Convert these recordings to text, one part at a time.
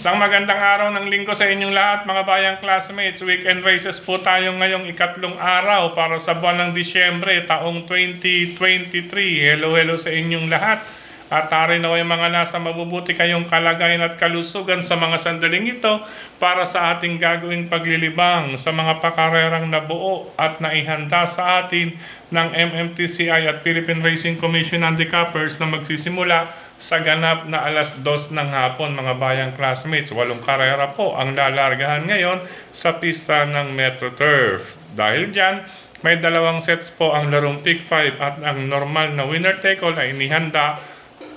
Isang magandang araw ng linggo sa inyong lahat mga bayang classmates. Weekend races po tayo ngayong ikatlong araw para sa buwan ng Disyembre taong 2023. Hello sa inyong lahat. At tarin na yung mga nasa mabubuti kayong kalagayan at kalusugan sa mga sandaling ito para sa ating gagawing paglilibang sa mga pakarerang nabuo at naihanda sa atin ng MMTCI at Philippine Racing Commission Handicappers na magsisimula sa ganap na alas 2 ng hapon mga bayang classmates. 8 karera po ang lalargahan ngayon sa pista ng Metro Turf. Dahil dyan, may dalawang sets po ang larong pick 5 at ang normal na winner take all ay inihanda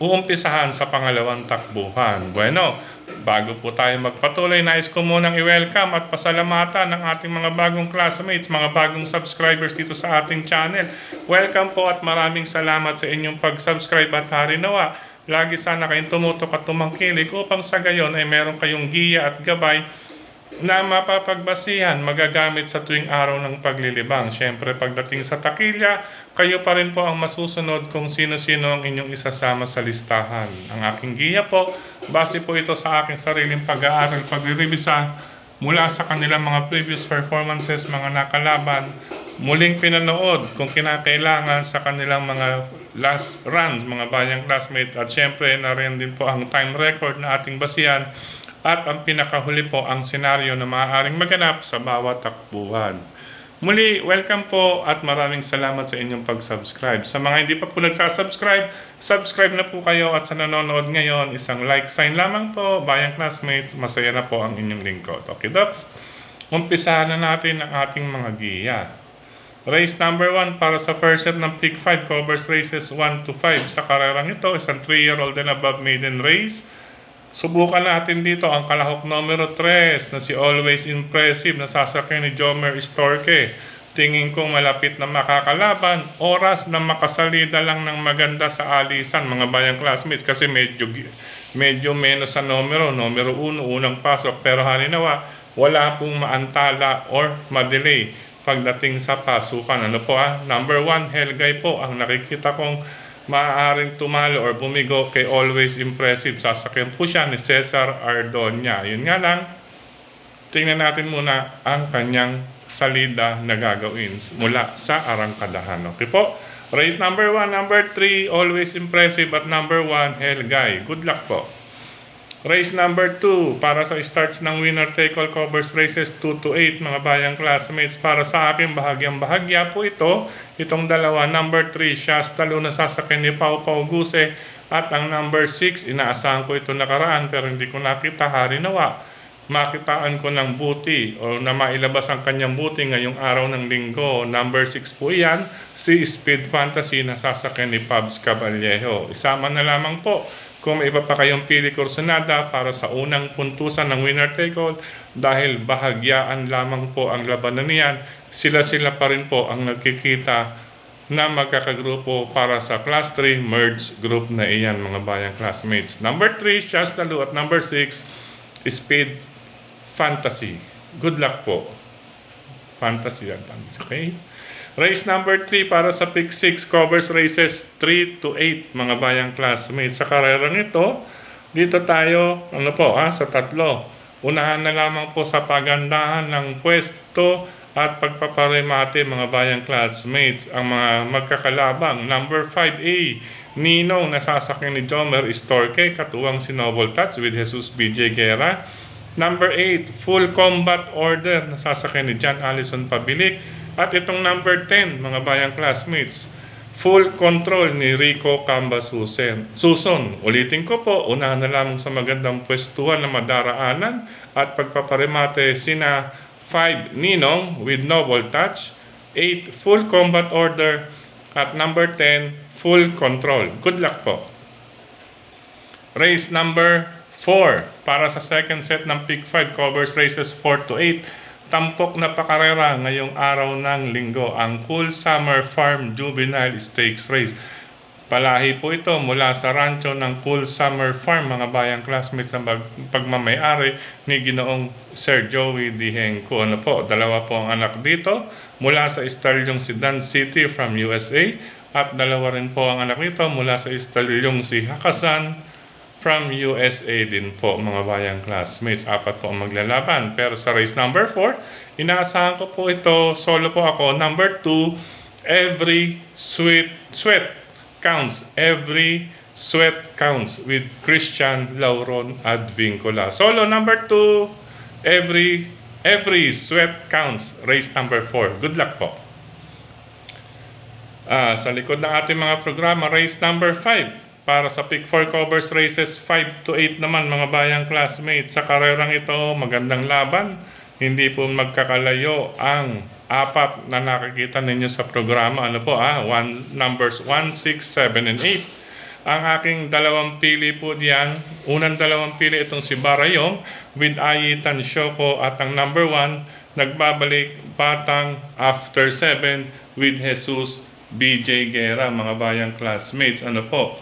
uumpisahan sa pangalawang takbuhan. Bueno, bago po tayo magpatuloy, nais ko munang i-welcome at pasalamatan ng ating mga bagong classmates, mga bagong subscribers dito sa ating channel. Welcome po at maraming salamat sa inyong pag-subscribe at harinawa. Lagi sana kayong tumutok at tumangkilik upang sa gayon ay meron kayong giya at gabay na mapapagbasihan, magagamit sa tuwing araw ng paglilibang. Siyempre, pagdating sa takilya, kayo pa rin po ang masusunod kung sino-sino ang inyong isasama sa listahan. Ang aking giya po, base po ito sa aking sariling pag-aaral, pagliribisa mula sa kanilang mga previous performances, mga nakalaban, muling pinanood kung kinakailangan sa kanilang mga last runs, mga bayang classmates, at siyempre narin din po ang time record na ating basihan. At ang pinakahuli po ang senaryo na maaaring maganap sa bawat takbuhan. Muli, welcome po at maraming salamat sa inyong pag-subscribe. Sa mga hindi pa po nagsasubscribe, subscribe na po kayo at sa nanonood ngayon, isang like sign lamang po, bayang classmates, masaya na po ang inyong lingkod. Okay, Docs? Umpisahan na natin ang ating mga giya. Race number 1 para sa first set ng pick 5 covers races 1 to 5. Sa karerang ito, isang 3-year-old and above maiden race. Subukan natin dito ang kalahok numero 3 na si Always Impressive na sasakyan ni Jomer Storke. Tingin kong malapit na makakalaban. Oras na makasalida lang ng maganda sa alisan mga bayang classmates kasi medyo menos sa numero 1, unang pasok. Pero halinawa, wala pong maantala or madelay pagdating sa pasukan. Ano po Number 1, Helgay po ang nakikita kong maaaring tumalo or bumigo kay Always Impressive. Sasakyan po siya ni Cesar Ardonia. Yun nga lang, tingnan natin muna ang kanyang salida na gagawin mula sa arangkadahan. Okay po? Race number 1, number 3, Always Impressive at number 1, Helgay. Good luck po. Race number 2, para sa starts ng winner take all covers races 2 to 8 mga bayang classmates. Para sa akin, bahagyang-bahagya po ito. Itong dalawa, number 3, Shastalo na sasakyan ni Pau Pau Guse. At ang number 6, inaasahan ko ito nakaraan pero hindi ko nakita, harinawa. Makitaan ko ng buti o na mailabas ang kanyang buti ngayong araw ng linggo. Number 6 po yan, si Speed Fantasy na sasakyan ni Pabs Caballejo. Isama na lamang po kung may iba pa kayong pili kursunada para sa unang puntusan ng winner take all dahil bahagyaan lamang po ang labanan niyan. Sila pa rin po ang nagkikita na magkakagrupo para sa Class 3 merge group na iyan mga bayang classmates. Number 3, Shastalo at number 6, Speed Fantasy. Good luck po. Fantasy yan. Okay? Race number 3 para sa pick 6 covers races 3 to 8 mga bayang classmates. Sa karerang ito, dito tayo sa tatlo. Unahan na lamang po sa pagandahan ng pwesto at pagpaparemate mga bayang classmates ang mga magkakalabang. Number 5A, Ninong na sasakyan ni Jomer Storke, katuwang si Noble Touch with Jesus BJ Guerra. Number 8, Full Combat Order na sasakyan ni John Allison Pabilik. At itong number 10, mga bayang classmates, Full Control ni Rico Camba Suson. Ulitin ko po, unahan na lamang sa magandang pwestuhan na madaraanan at pagpaparemate sina 5, Ninong with Noble Touch, 8, Full Combat Order, at number 10, Full Control. Good luck po. Race number 4, para sa second set ng pick 5 covers races 4 to 8. Tampok na pakarera ngayong araw ng linggo, ang Cool Summer Farm Juvenile Stakes Race. Palahi po ito mula sa rancho ng Cool Summer Farm, mga bayang classmates ng pagmamayari ni Ginoong Sir Joey Dihenco. Ano po, dalawa po ang anak dito mula sa Estalyong Sedan City from USA at dalawa rin po ang anak nito mula sa Estalyong si Hakasan from USA din po mga bayang classmates. 4 po ang maglalaban. Pero sa race number 4, inaasahan ko po ito, solo po ako. Number 2, every sweat counts. Every sweat counts with Christian Lauron Advincula. Solo number 2, every sweat counts. Race number 4. Good luck po. Sa likod ng ating mga programa, race number 5. Para sa Pick 4 Covers races 5 to 8 naman mga bayang classmates. Sa karerang ito, magandang laban. Hindi po magkakalayo ang 4 na nakikita ninyo sa programa. Ano po numbers 1, 6, 7, and 8. Ang aking dalawang pili po diyan. Unang dalawang pili itong si Barayong with Ayitan Shoko, at ang number 1 nagbabalik Batang after 7 with Jesus BJ Guerra mga bayang classmates. Ano po?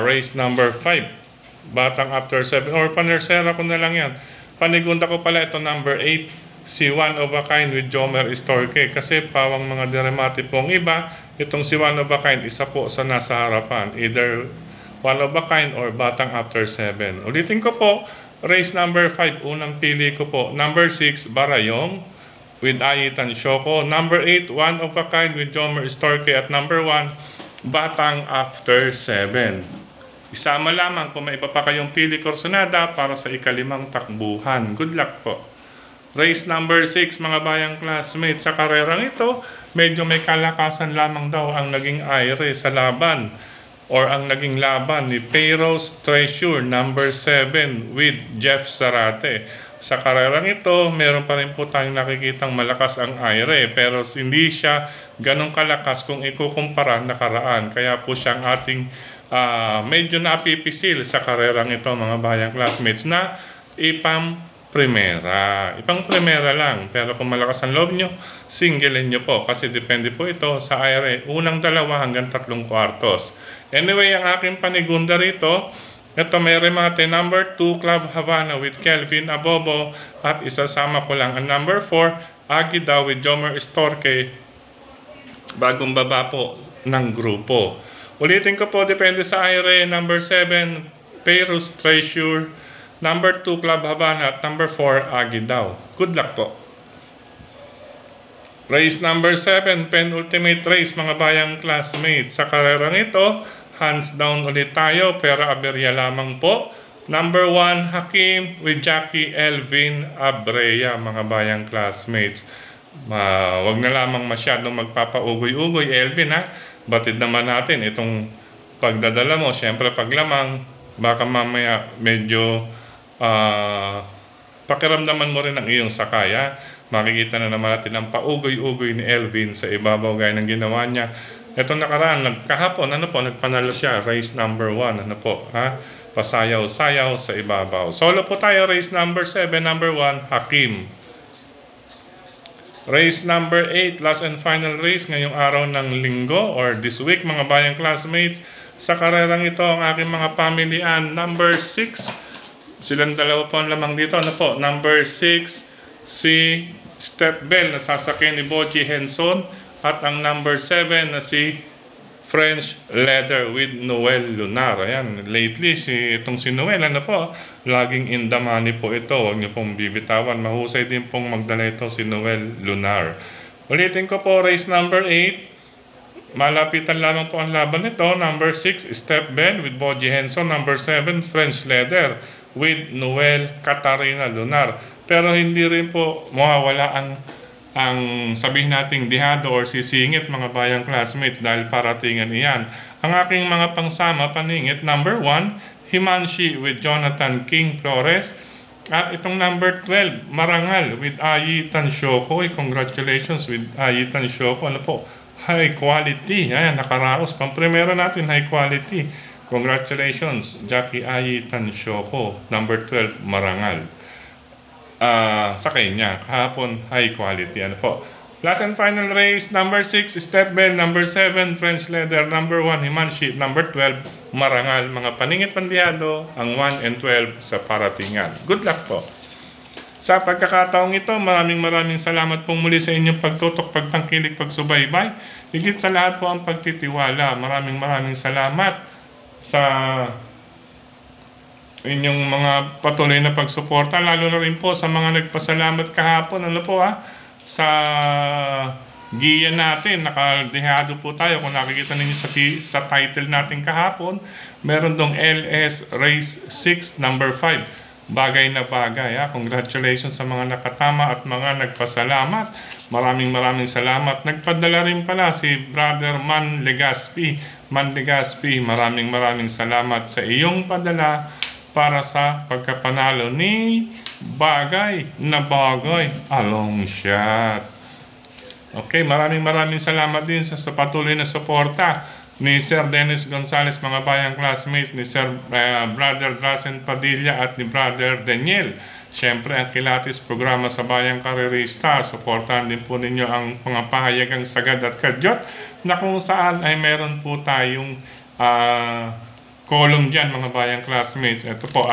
Race number 5. Batang after 7. Or panersera ko na lang yan. Panigunda ko pala ito number 8. Si One of a Kind with Jomer Istorque. Kasi pawang mga deremati pong iba. Itong si One of a Kind, isa po sa nasa harapan. Either One of a Kind or Batang after 7. Ulitin ko po. Race number 5. Unang pili ko po. Number 6, Barayong with Ayitan Shoko. Number 8, One of a Kind with Jomer Istorque. At number 1, Batang after 7. Isama lamang kung may iba pa kayong pili Corsonada para sa ikalimang takbuhan. Good luck po. Race number 6 mga bayang classmates. Sa karerang ito, medyo may kalakasan lamang daw ang naging aire sa laban or ang naging laban ni Peiros Treasure number 7 with Jeff Zarate. Sa karerang ito, meron pa rin po tayong nakikitang malakas ang aire, pero hindi siya ganong kalakas kung ikukumpara nakaraan. Kaya po siyang ating medyo napipisil sa karerang ito mga bayang classmates na ipang primera. Ipang primera lang, pero kung malakas ang loob nyo, singlein nyo po kasi depende po ito sa aire. Unang 2 hanggang 3 kwartos. Anyway, ang aking panigunda rito, ito may remate number 2 Club Havana with Kelvin Abobo, at isasama ko lang ang number 4 Agida with Jomer Istorque, bagong baba po ng grupo. Ulitin ko po, depende sa aire. Number 7 Peiros Treasure, number 2 Club Havana, at number 4 Agida. Good luck po. Race number 7, penultimate race mga bayang classmates. Sa karerang ito, hands down ulit tayo, pero aberya lamang po. Number 1, Hakim with Jackie Elvin Abrea mga bayang classmates. Wag na lamang masyadong magpapaugoy-ugoy, Elvin ha. Batid naman natin itong pagdadala mo. Siyempre paglamang, baka mamaya medyo pakiramdaman mo rin ang iyong sakaya. Makikita na naman natin ang paugoy-ugoy ni Elvin sa ibabaw gaya ng ginawa niya. Ito nakaraan, kahapon, nagpanalo siya, race number 1, pasayaw-sayaw sa ibabaw. Solo po tayo, race number 7, number 1, Hakim. Race number 8, last and final race, ngayong araw ng linggo, or this week, mga bayang classmates. Sa karerang ito, ang aking mga pamilian, number 6, silang dalawa po ang lamang dito, number 6, si Step Bell, na sasakyan ni Boji Henson, at ang number 7 na si French Leather with Noel Lunar. Ayan, lately itong si Noel, laging in the money po ito. Huwag niyo pong bibitawan. Mahusay din pong magdala ito si Noel Lunar. Ulitin ko po, race number 8. Malapitan lamang po ang laban nito. Number 6, Step Bell with Boji Henson. Number 7, French Leather with Noel Katarina Lunar. Pero hindi rin po mawawala ang sabihin nating dihado or sisingit mga bayang classmates dahil paratingan iyan. Ang aking mga pangsama paningit, number 1, Himanshi with Jonathan King Flores. At itong number 12, Marangal with Ayitan Shoko. Congratulations with Ayitan Shoko. High quality. Ayan, nakaraos. Pang-primera natin, high quality. Congratulations, Jackie Ayitan Shoko. Number 12, Marangal. Sa kanya, kahapon high quality. Last and final race, number 6, Step Bell, number 7, French Leather, number 1, Himanshi, number 12, Marangal. Mga paningit pandihado, ang 1 and 12 sa paratingan. Good luck po. Sa pagkakataong ito, maraming salamat pong muli sa inyong pagtutok, pagtangkilik, pagsubaybay. Higit sa lahat po ang pagtitiwala. Maraming salamat sa inyong mga patuloy na pagsuporta, lalo na rin po sa mga nagpasalamat kahapon, ano po sa giya natin, nakadehado po tayo. Kung nakikita ninyo sa title natin kahapon, meron dong LS Race 6 number 5. Bagay na bagay. Congratulations sa mga nakatama at mga nagpasalamat. Maraming salamat. Nagpadala rin pala si Brother Man Legaspi. Maraming salamat sa iyong padala para sa pagkapanalo ni Bagay na Bagay. A long shot. Okay, maraming salamat din sa patuloy na suporta ni Sir Dennis Gonzales, mga bayang classmates, ni Sir Brother Drazen Padilla at ni Brother Daniel. Siyempre, ang Kilatis programa sa Bayang Karerista, suportahan din po ninyo ang mga pahayagang sagad at kadyot na kung saan ay meron po tayong column dyan, mga bayang classmates. Ito po,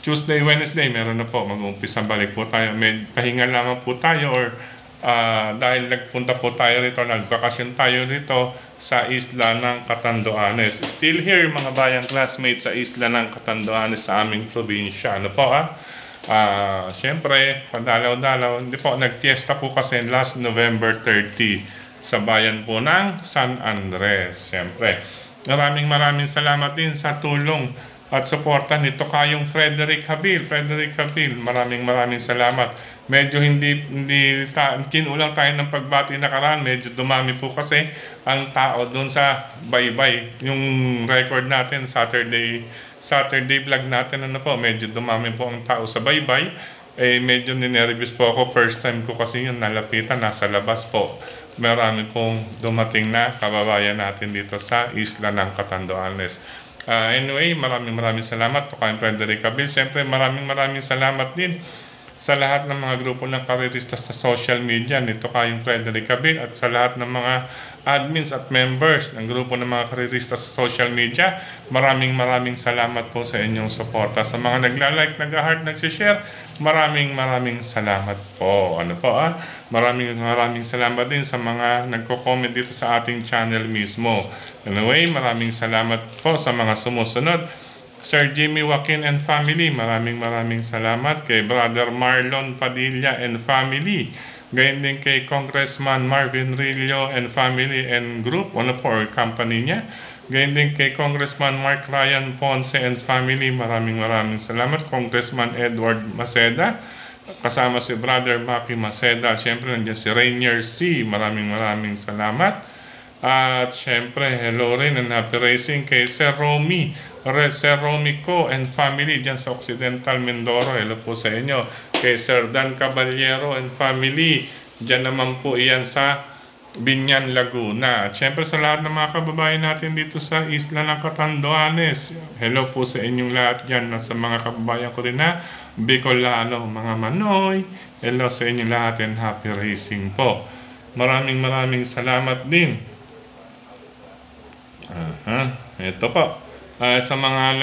Tuesday, Wednesday, meron na po. Mag-umpisa balik po tayo. May pahinga lamang po tayo or dahil nagpunta po tayo rito, nagbakasyon tayo rito sa isla ng Catanduanes. Still here, mga bayang classmates, sa isla ng Catanduanes sa aming probinsya. Ano po Siyempre, padalaw-dalaw, hindi po, nagtiesta po kasi last November 30 sa bayan po ng San Andres. Siyempre, maraming salamat din sa tulong at suporta nito kayong Frederick Habil. Maraming salamat. Medyo kinulang tayo ng pagbati nakaraan. Medyo dumami po kasi ang tao doon sa baybay. Yung record natin, Saturday vlog natin, medyo dumami po ang tao sa baybay. Medyo ninervous po ako. First time ko kasi yun nalapitan, nasa labas po. Marami pong dumating na kababayan natin dito sa isla ng Catanduanes. Anyway, maraming salamat to kay Frederick Habil. Siyempre, maraming salamat din sa lahat ng mga grupo ng karerista sa social media nito kayong Frederick Habil at sa lahat ng mga admins at members ng grupo ng mga karerista sa social media. Maraming salamat po sa inyong suporta. Sa mga nagla-like, nag-heart, nag-share, maraming salamat po. Maraming salamat din sa mga nagko-comment dito sa ating channel mismo. Anyway, maraming salamat po sa mga sumusunod. Sir Jimmy Joaquin and family, maraming salamat. Kay Brother Marlon Padilla and family, gayon din kay Congressman Marvin Rillo and family and group, or company niya. Gayon din kay Congressman Mark Ryan Ponce and family, maraming salamat. Congressman Edward Maceda, kasama si Brother Maki Maceda. Siyempre nandiyan si Rainier C, maraming salamat. At syempre, hello rin and happy racing kay Sir Romy Co and family dyan sa Occidental Mindoro. Hello po sa inyo. Kay Sir Dan Caballero and family, dyan naman po iyan sa Binyan, Laguna. At syempre sa lahat ng mga kababayan natin dito sa isla ng Catanduanes, hello po sa inyong lahat dyan. Sa mga kababayan ko rin na Bicolano, mga Manoy, hello sa inyong lahat and happy racing po. Maraming salamat din. Ito po. Sa mga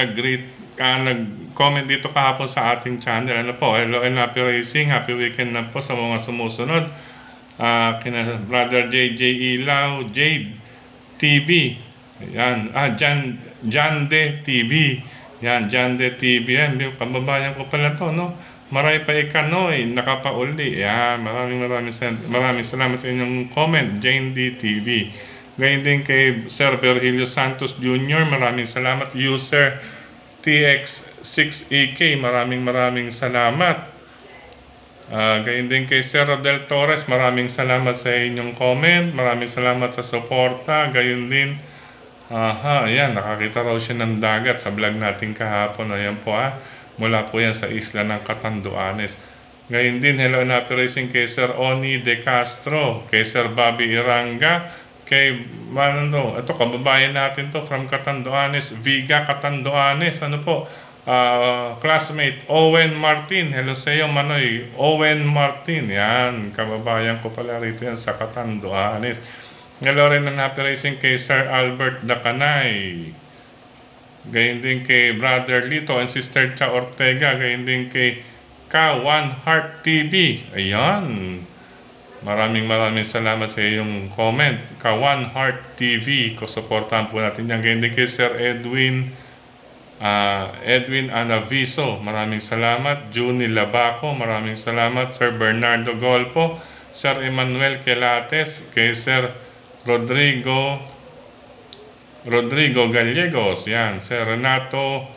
nag-comment dito kahapon sa ating channel, hello and happy racing, happy weekend na po sa mga sumusunod. Kina Brother JJ Ilaw, Jade TV, yan, Jande TV, yan, Jande TV, yan, kababayan ko pala to, Maray pa Ikanoy, nakapauli, yan, maraming salamat sa inyong comment, Jane D TV. Ngayon din kay Sir Virgilio Santos Jr., maraming salamat. User TX6EK, maraming salamat. Ngayon din kay Sir Rodel Torres, maraming salamat sa inyong comment. Maraming salamat sa suporta. Ngayon din, ayan, nakakita raw siya ng dagat sa vlog natin kahapon. Ayan po mula po yan sa isla ng Catanduanes. Ngayon din, hello and happy racing kay Sir Oni De Castro, kay Sir Bobby Iranga, kay ito kababayan natin to from Catanduanes, Viga Catanduanes, classmate Owen Martin. Hello sa iyo, Manoy. Owen Martin, yan, kababayan ko pala rito yan sa Catanduanes. Hello rin ng happy racing kay Sir Albert Dacanay, gayon din kay Brother Lito and Sister Cha Ortega, gayon din kay K1 Heart TV. Ayan, maraming salamat sa iyong comment. K1 Heart TV, kusuportahan po natin yan. Gayon din kay Sir Edwin Edwin Anaviso, maraming salamat. Juni Labaco, maraming salamat. Sir Bernardo Golpo, Sir Emmanuel Quelates, kay Sir Rodrigo Gallegos, yan. Sir Renato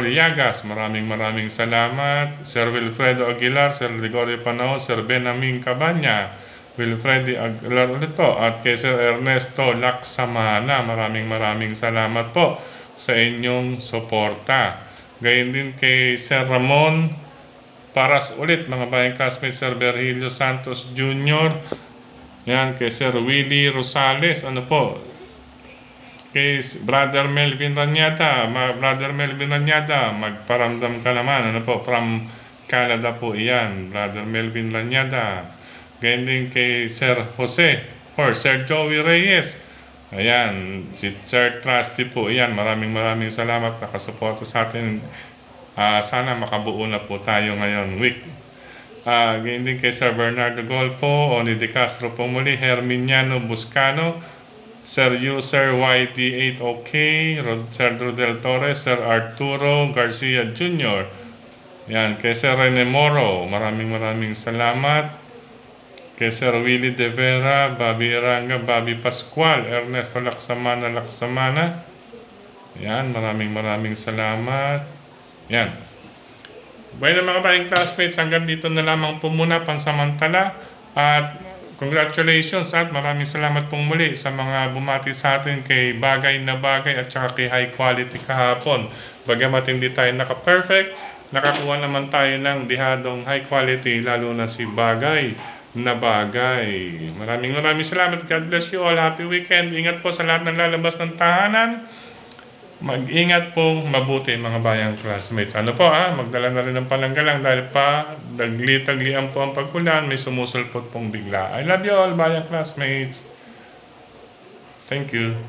Llagas, maraming salamat. Sir Wilfredo Aguilar, Sir Gregorio Panao, Sir Benjamin Cabanya, Wilfredo Aguilar ulit po, at kay Sir Ernesto Laksamana, maraming salamat po sa inyong suporta. Gayon din kay Sir Ramon Paras ulit, mga bayang classmates, Sir Virgilio Santos Jr., yan, kay Sir Willie Rosales, ano po, kay Brother Melvin Ranyada, magparamdam ka naman, ano po, from Canada po iyan, Brother Melvin Ranyada. Ganyan din kay Sir Jose or Sir Joey Reyes, ayan, si Sir Trusty po iyan, maraming salamat, nakasuporta sa atin. Sana makabuo na po tayo ngayon week. Ganyan din kay Sir Bernardo Golpo, Oni De Castro po muli, Herminiano Buscano, Sir User YD8OK, Sir Drudel Torres, Sir Arturo Garcia Jr., yan, kay Sir Rene Moro, maraming salamat. Kay Sir Willie De Vera, Bobby Iranga, Bobby Pascual, Ernesto Laksamana, yan, maraming salamat. Yan. Bueno mga kabating classmates, hanggang dito na lamang po muna pansamantala, at congratulations at maraming salamat pong muli sa mga bumati sa atin kay Bagay na Bagay at saka kay High Quality kahapon. Bagamat hindi tayo naka-perfect, nakakuha naman tayo ng dihadong high quality, lalo na si Bagay na Bagay. Maraming salamat. God bless you all. Happy weekend. Ingat po sa lahat ng lalabas ng tahanan. Mag-ingat pong mabuti mga bayang classmates. Ano po magdala na rin ng pananggalang dahil pa tagli-taglian po ang pagkulan, may sumusulpot pong bigla. I love you all bayang classmates. Thank you.